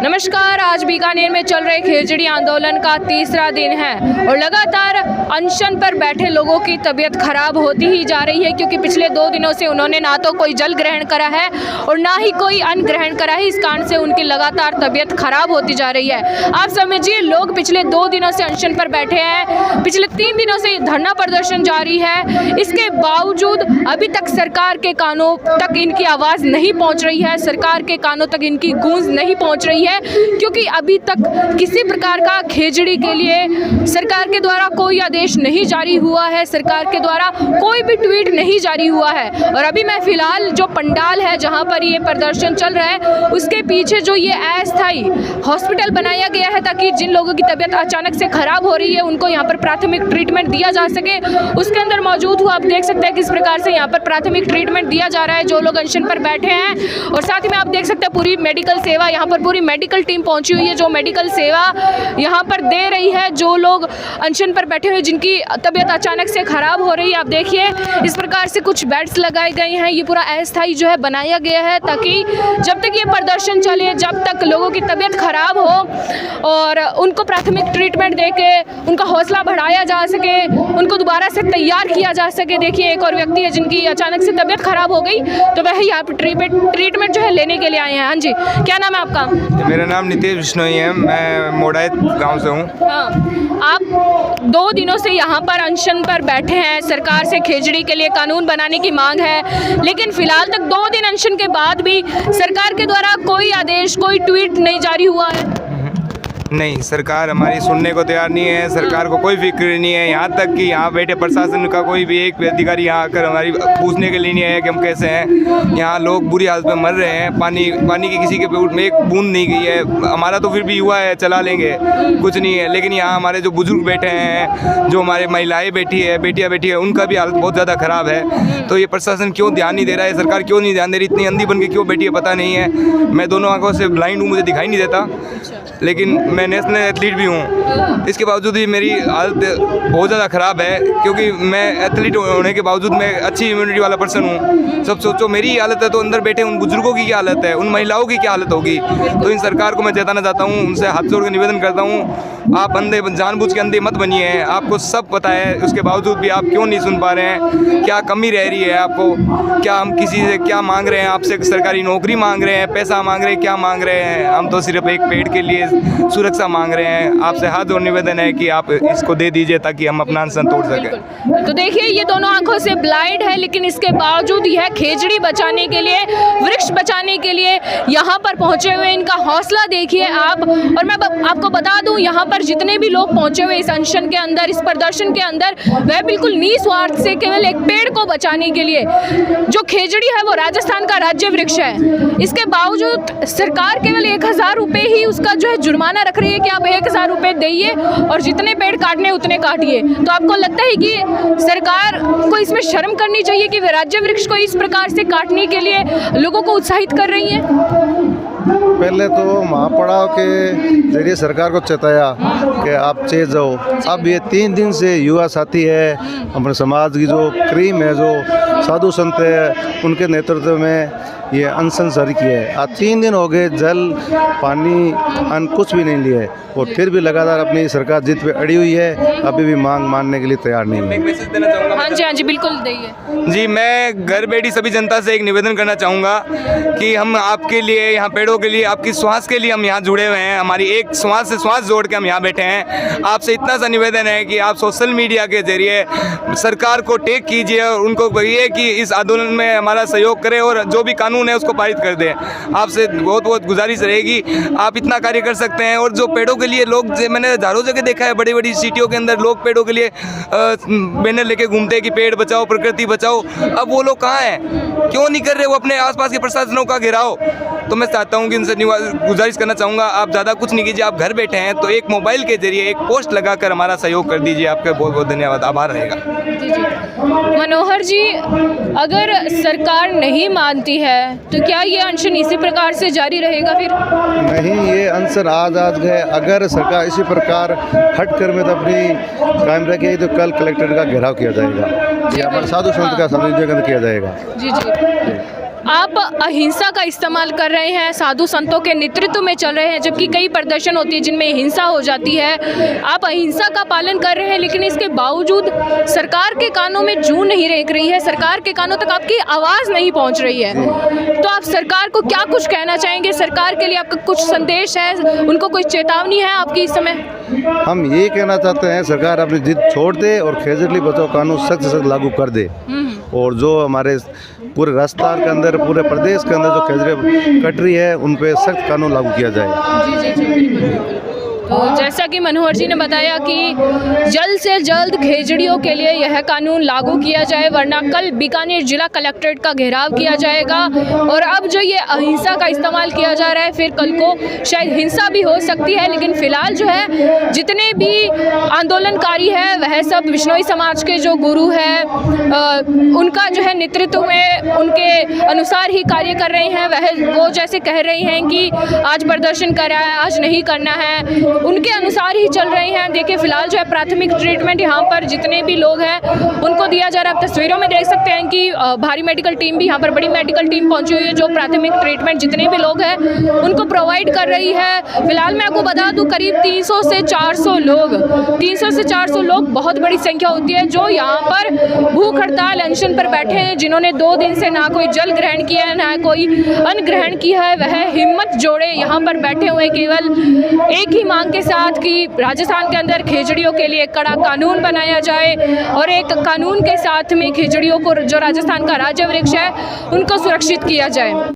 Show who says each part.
Speaker 1: नमस्कार। आज बीकानेर में चल रहे खेजड़ी आंदोलन का तीसरा दिन है और लगातार अनशन पर बैठे लोगों की तबीयत खराब होती ही जा रही है, क्योंकि पिछले 2 दिनों से उन्होंने ना तो कोई जल ग्रहण करा है और ना ही कोई अन्न ग्रहण करा है। इस कारण से उनकी लगातार तबीयत खराब होती जा रही है। आप समझिए, लोग पिछले 2 दिनों से अनशन पर बैठे हैं, पिछले 3 दिनों से धरना प्रदर्शन जारी है। इसके बावजूद अभी तक सरकार के कानों तक इनकी आवाज़ नहीं पहुँच रही है, सरकार के कानों तक इनकी गूंज नहीं पहुँच रही है, क्योंकि अभी तक किसी प्रकार का खेजड़ी के लिए सरकार के द्वारा कोई आदेश नहीं जारी हुआ है, सरकार के द्वारा कोई भी ट्वीट नहीं जारी हुआ है। और अभी मैं फिलहाल जो पंडाल है जहां पर ये प्रदर्शन चल रहा है, उसके पीछे जो ये अस्थायी हॉस्पिटल बनाया गया है ताकि जिन लोगों की तबीयत अचानक से खराब हो रही है उनको यहाँ पर प्राथमिक ट्रीटमेंट दिया जा सके, उसके अंदर मौजूद हूँ। आप देख सकते हैं किस प्रकार से यहाँ पर प्राथमिक ट्रीटमेंट दिया जा रहा है जो लोग अनशन पर बैठे हैं। और साथ ही में आप देख सकते हैं पूरी मेडिकल सेवा, यहाँ पर पूरी मेडिकल टीम पहुंची हुई है जो मेडिकल सेवा यहाँ पर दे रही है जो लोग अनशन पर बैठे हुए जिनकी तबीयत अचानक से खराब हो रही है। आप देखिए इस प्रकार से कुछ बेड्स लगाए गए हैं, ये पूरा अस्थायी जो है बनाया गया है ताकि जब तक ये प्रदर्शन चले, जब तक लोगों की तबीयत खराब हो और उनको प्राथमिक ट्रीटमेंट देके उनका हौसला बढ़ाया जा सके, उनको दोबारा से तैयार किया जा सके। देखिए एक और व्यक्ति है जिनकी अचानक से तबीयत खराब हो गई, तो वह यहाँ पर ट्रीटमेंट जो है लेने के लिए आए हैं। हाँ जी, क्या नाम है आपका?
Speaker 2: मेरा नाम नितेश बिश्नोई है, मैं मोडायत गांव से हूँ।
Speaker 1: हाँ, आप 2 दिनों से यहाँ पर अनशन पर बैठे हैं, सरकार से खेजड़ी के लिए कानून बनाने की मांग है, लेकिन फिलहाल तक 2 दिन अनशन के बाद भी सरकार के द्वारा कोई आदेश, कोई ट्वीट नहीं जारी हुआ है।
Speaker 2: नहीं, सरकार हमारी सुनने को तैयार नहीं है, सरकार को कोई फिक्र नहीं है। यहाँ तक कि यहाँ बैठे प्रशासन का कोई भी एक अधिकारी यहाँ आकर हमारी पूछने के लिए नहीं है कि हम कैसे हैं। यहाँ लोग बुरी हालत में मर रहे हैं, पानी की किसी के पेट में एक बूंद नहीं गई है। हमारा तो फिर भी युवा है, चला लेंगे, कुछ नहीं है, लेकिन यहाँ हमारे जो बुजुर्ग बैठे हैं, जो हमारे महिलाएँ बैठी है, बेटियाँ बैठी है, उनका भी हालत बहुत ज़्यादा ख़राब है। तो ये प्रशासन क्यों ध्यान नहीं दे रहा है, सरकार क्यों नहीं ध्यान दे रही, इतनी अंधी बन के क्यों बैठी है पता नहीं है। मैं दोनों आंखों से ब्लाइंड हूँ, मुझे दिखाई नहीं देता, लेकिन मैं नेशनल एथलीट भी हूँ। इसके बावजूद भी मेरी हालत बहुत ज़्यादा ख़राब है, क्योंकि मैं एथलीट होने के बावजूद मैं अच्छी इम्यूनिटी वाला पर्सन हूँ। सब सोचो मेरी हालत है तो अंदर बैठे उन बुजुर्गों की क्या हालत है, उन महिलाओं की क्या हालत होगी। तो इन सरकार को मैं चेताना चाहता हूँ, उनसे हाथ जोड़ के निवेदन करता हूँ, आप अंधे, जानबूझ के अंधे मत बनिए। आपको सब पता है, उसके बावजूद भी आप क्यों नहीं सुन पा रहे हैं? क्या कमी रह रही है आपको? क्या हम किसी से क्या मांग रहे हैं? आपसे सरकारी नौकरी मांग रहे हैं, पैसा मांग रहे हैं, क्या मांग रहे हैं? हम तो सिर्फ एक पेड़ के लिए सुरक्षा मांग रहे हैं। आपसे हाथ जोड़ निवेदन है कि आप इसको दे दीजिए ताकि हम अपना अनशन तोड़ सकें।
Speaker 1: तो देखिए ये दोनों आंखों से ब्लाइंड है, लेकिन इसके बावजूद यह खेजड़ी बचाने के लिए, वृक्ष बचाने के लिए यहाँ पर पहुँचे हुए, इनका हौसला देखिए आप। और मैं आपको बता दूँ, यहाँ पर जितने भी लोग पहुँचे हुए इस अनशन के अंदर, इस प्रदर्शन के अंदर, वह बिल्कुल निस्वार्थ से केवल एक पेड़ को बचाने के लिए। जो खेजड़ी है वो राजस्थान का राज्य वृक्ष है, इसके बावजूद सरकार केवल 1000 रुपये ही उसका जो है जुर्माना रख रही है कि आप 1000 रुपये दइए और जितने पेड़ काटने उतने काटिए। तो आपको लगता है कि सरकार को इसमें शर्म करनी चाहिए कि वे राज्य वृक्ष को इस प्रकार से काटने के लिए लोगों को उत्साहित कर रही हैं?
Speaker 3: पहले तो महापड़ाव के जरिए सरकार को चेताया कि आप चेत जाओ। अब ये 3 दिन से युवा साथी है, अपने समाज की जो क्रीम है, जो साधु संत है, उनके नेतृत्व में ये अनशन जारी किया है। आज 3 दिन हो गए, जल, पानी, अन्न कुछ भी नहीं लिए और फिर भी लगातार अपनी सरकार जिद पे अड़ी हुई है, अभी भी मांग मानने के लिए तैयार नहीं है।
Speaker 2: एक मैसेज देना चाहूँगा।
Speaker 1: हाँ जी, बिल्कुल दइए
Speaker 2: जी। मैं घर बैठी सभी जनता से एक निवेदन करना चाहूँगा कि हम आपके लिए, यहाँ पेड़ों के लिए, आपकी श्वास के लिए हम यहाँ जुड़े हुए हैं। हमारी एक श्वास से श्वास जोड़ के हम यहाँ बैठे हैं। आपसे इतना सा निवेदन है कि आप सोशल मीडिया के जरिए सरकार को टेक कीजिए और उनको कहिए कि इस आंदोलन में हमारा सहयोग करें और जो भी कानून है उसको पारित कर दें। आपसे बहुत बहुत गुजारिश रहेगी, आप इतना कार्य कर सकते हैं। और जो पेड़ों के लिए लोग, मैंने हजारों जगह देखा है, बड़ी बड़ी सिटियों के अंदर लोग पेड़ों के लिए बैनर लेके घूमते हैं कि पेड़ बचाओ, प्रकृति बचाओ। अब वो लोग कहाँ हैं? क्यों नहीं कर रहे वो अपने आसपास के प्रशासनों का घेराव? तो मैं चाहता हूँ कि उनसे गुजारिश करना चाहूँगा, आप ज़्यादा कुछ नहीं कीजिए, आप घर बैठे हैं तो एक मोबाइल के जरिए एक पोस्ट लगाकर हमारा सहयोग कर दीजिए। आपका बहुत बहुत धन्यवाद, आभार रहेगा।
Speaker 1: जी मनोहर जी, अगर सरकार नहीं मानती है तो क्या ये अनशन इसी प्रकार से जारी रहेगा फिर?
Speaker 3: नहीं, ये अनशन आज गए। अगर सरकार इसी प्रकार हट कर में तो अपनी कायम रखेगी तो कल कलेक्टर का घेराव किया जाएगा या साधु संत का संयोजन किया जाएगा।
Speaker 1: जी। आप अहिंसा का इस्तेमाल कर रहे हैं, साधु संतों के नेतृत्व में चल रहे हैं, जबकि कई प्रदर्शन होती है जिनमें हिंसा हो जाती है। आप अहिंसा का पालन कर रहे हैं, लेकिन इसके बावजूद सरकार के कानों में जूं नहीं रेंक रही है, सरकार के कानों तक आपकी आवाज़ नहीं पहुंच रही है। तो आप सरकार को क्या कुछ कहना चाहेंगे? सरकार के लिए आपका कुछ संदेश है, उनको कोई चेतावनी है आपकी इस समय?
Speaker 3: हम ये कहना चाहते हैं सरकार अपनी जिद छोड़ दे और खेजड़ी बचाओ कानून सख्त से सख्त लागू कर दे। और जो हमारे पूरे राजस्थान के अंदर, पूरे प्रदेश के अंदर जो खेजड़ी कट रही है, उन पे सख्त कानून लागू किया जाए।
Speaker 1: जी जी जी, बिल्कुल। तो जैसा कि मनोहर जी ने बताया कि जल्द से जल्द खेजड़ियों के लिए यह कानून लागू किया जाए, वरना कल बीकानेर जिला कलेक्ट्रेट का घेराव किया जाएगा। और अब जो ये अहिंसा का इस्तेमाल किया जा रहा है, फिर कल को शायद हिंसा भी हो सकती है। लेकिन फिलहाल जो है जितने भी आंदोलनकारी हैं वह सब विश्नोई समाज के जो गुरु हैं उनका जो है नेतृत्व में उनके अनुसार ही कार्य कर रहे हैं। वो जैसे कह रहे हैं कि आज प्रदर्शन करा है, आज नहीं करना है, उनके अनुसार ही चल रहे हैं। देखिए फिलहाल जो है प्राथमिक ट्रीटमेंट यहाँ पर जितने भी लोग हैं उनको दिया जा रहा है। आप तस्वीरों में देख सकते हैं कि भारी मेडिकल टीम भी यहाँ पर, बड़ी मेडिकल टीम पहुँची हुई है जो प्राथमिक ट्रीटमेंट जितने भी लोग हैं उनको प्रोवाइड कर रही है। फिलहाल मैं आपको बता दूँ करीब 300 से 400 लोग बहुत बड़ी संख्या होती है जो यहाँ पर भूख हड़ताल अनशन पर बैठे हैं, जिन्होंने 2 दिन से ना कोई जल ग्रहण किया है ना कोई अन्न ग्रहण किया है। वह हिम्मत जोड़े यहाँ पर बैठे हुए केवल एक ही मांग के साथ कि राजस्थान के अंदर खेजड़ियों के लिए कड़ा कानून बनाया जाए और एक कानून के साथ में खेजड़ियों को, जो राजस्थान का राज्य वृक्ष है, उनको सुरक्षित किया जाए।